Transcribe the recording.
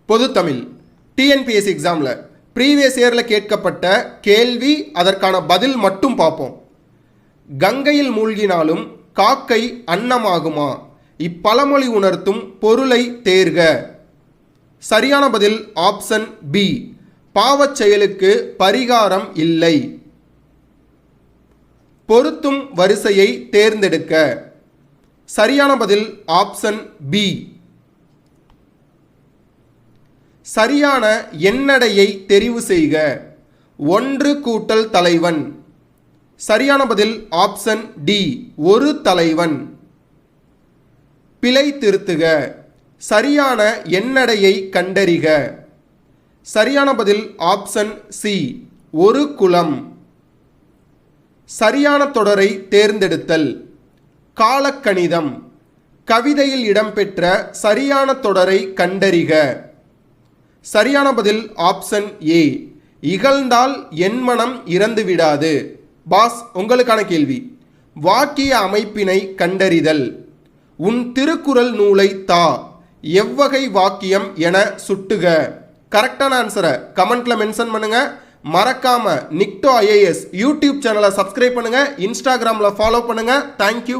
பொது தமிழ் டிஎன்பிஎஸ்சி எக்ஸாமில் ப்ரீவியஸ் இயரில் கேட்கப்பட்ட கேள்வி அதற்கான பதில் மட்டும் பார்ப்போம். கங்கையில் மூழ்கினாலும் காக்கை அன்னமாகுமா? இப்பழமொழி உணர்த்தும் பொருளை தேர்க. சரியான பதில் ஆப்ஷன் பி, பாவச் செயலுக்கு பரிகாரம் இல்லை. பொருத்தும் வரிசையை தேர்ந்தெடுக்க. சரியான பதில் ஆப்ஷன் பி. சரியான எண்ணடையை தெரிவு செய்க. 1 கூட்டல் தலைவன். சரியான பதில் ஆப்ஷன் டி, ஒரு தலைவன். பிழை திருத்துக. சரியான எண்ணடையை கண்டறிக. சரியான பதில் ஆப்ஷன் சி, ஒரு குலம். சரியான தொடரை தேர்ந்தெடுத்தல். காலக்கணிதம். கவிதையில் இடம்பெற்ற சரியான தொடரை கண்டறிக. சரியான பதில் ஆப்ஷன் ஏ, இகழ்ந்தால் என் மனம் இறந்து விடாது. பாஸ், உங்களுக்கான கேள்வி. வாக்கிய அமைப்பினை கண்டறிதல். உன் திருக்குறள் நூலை தா, எவ்வகை வாக்கியம் என சுட்டுக. கரெக்டான ஆன்சரை கமெண்ட்ல மென்ஷன் பண்ணுங்க. மறக்காம நிக்டோ ஐஏஎஸ் யூடியூப் சேனலை சப்ஸ்கிரைப் பண்ணுங்க, இன்ஸ்டாகிராமில் ஃபாலோ பண்ணுங்க. தேங்க்யூ.